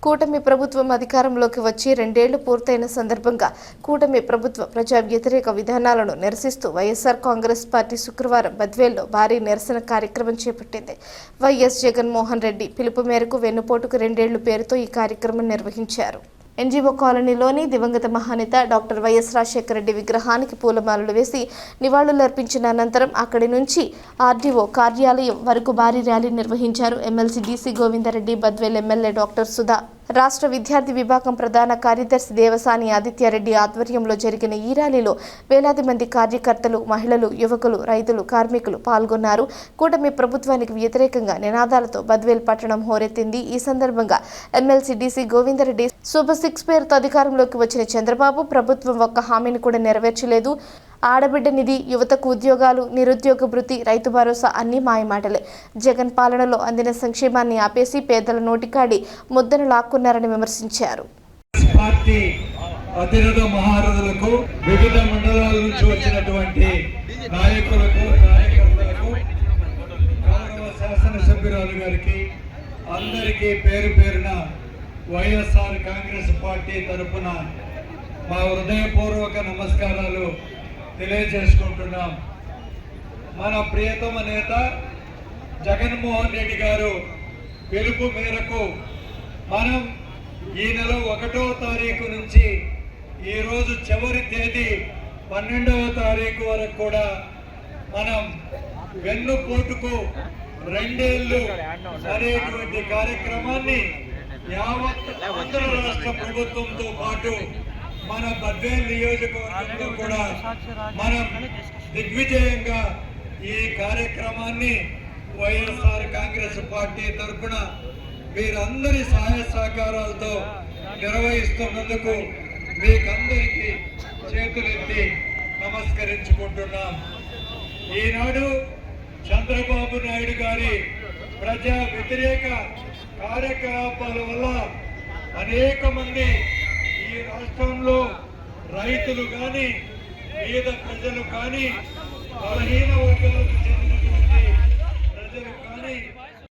కూటమి ప్రభుత్వం అధికారంలోకి వచ్చి 2 ఏళ్లు పూర్తయిన సందర్భంగా కూటమి ప్రభుత్వ ప్రజా వ్యతిరేక విధానాలను నిరసిస్తూ వైఎస్ఆర్ కాంగ్రెస్ పార్టీ శుక్రవారం బద్వేల్లో భారీ నిరసన కార్యక్రమం చేపట్టింది. వైఎస్ జగన్మోహన్ రెడ్డి పిలుపు మేరకు వెన్నుపోటుకు 2 ఏళ్లు పేరుతో ఈ కార్యక్రమం నిర్వహించారు. ఎన్జీఓ కాలనీలోని దివంగత మహానేత డాక్టర్ వైఎస్ రాజశేఖర రెడ్డి విగ్రహానికి పూలమాలలు వేసి నివాళులర్పించిన అనంతరం అక్కడి నుంచి ఆర్డీఓ కార్యాలయం వరకు భారీ ర్యాలీ నిర్వహించారు. MLC DC Govinda Reddy, Badvel MLA doctor Sudha, రాష్ట్ర విద్యార్థి విభాగం ప్రధాన కార్యదర్శి దేవసాని ఆదిత్యారెడ్డి ఆధ్వర్యంలో జరిగిన ఈ ర్యాలీలో వేలాది మంది కార్యకర్తలు, మహిళలు, యువకులు, రైతులు, కార్మికులు పాల్గొన్నారు. కూటమి ప్రభుత్వానికి వ్యతిరేకంగా నినాదాలతో బద్వేల్ పట్టణం హోరెత్తింది. ఈ సందర్భంగా ఎమ్మెల్సీ డీసీ గోవిందరెడ్డి సూపర్ 6 పేరుతో అధికారంలోకి వచ్చిన చంద్రబాబు ప్రభుత్వం ఒక్క హామీని కూడా నెరవేర్చలేదు. ఆడబిడ్డ నిధి, యువతకు ఉద్యోగాలు, నిరుద్యోగ భృతి, రైతు భరోసా అన్నీ మాయమాటలే. జగన్ పాలనలో అందిన సంక్షేమాన్ని ఆపేసి పేదల నోటికాడి ముద్దను లాక్కున్నారని విమర్శించారు. పార్టీ అతిరథ మహారథులకు, వివిధ మండలాల నుంచి వచ్చినటువంటి నాయకులకు, కార్యకర్తలకు, గౌరవ శాసనసభ్యురాలు గారికి అందరికీ పేరు పేరున వైఎస్ఆర్ కాంగ్రెస్ పార్టీ తరఫున మా హృదయపూర్వక నమస్కారాలు తెలియజేసుకుంటున్నాం. మన ప్రియతమ నేత జగన్మోహన్ రెడ్డి గారు పిలుపు మేరకు మనం ఈ నెల 1వ తారీఖు నుంచి ఈరోజు చివరి తేదీ 12వ తారీఖు వరకు కూడా మనం వెన్నుపోటుకు 2 ఏళ్లు అనేటువంటి కార్యక్రమాన్ని యావత్ ఆంధ్ర రాష్ట్ర ప్రభుత్వంతో పాటు మన బద్వేల్ నియోజకవర్గంలో కూడా మనం దిగ్విజయంగా ఈ కార్యక్రమాన్ని వైఎస్ఆర్ కాంగ్రెస్ పార్టీ తరఫున మీరందరి సహాయ సహకారాలతో నిర్వహిస్తున్నందుకు మీకందరికీ చేతులెత్తి నమస్కరించుకుంటున్నాం. ఈనాడు చంద్రబాబు నాయుడు గారి ప్రజా వ్యతిరేక కార్యకలాపాల వల్ల అనేక మంది ఈ రాష్ట్రంలో రైతులు కానీ, పేద ప్రజలు కానీ, బలహీన వర్గాలకు చెందిన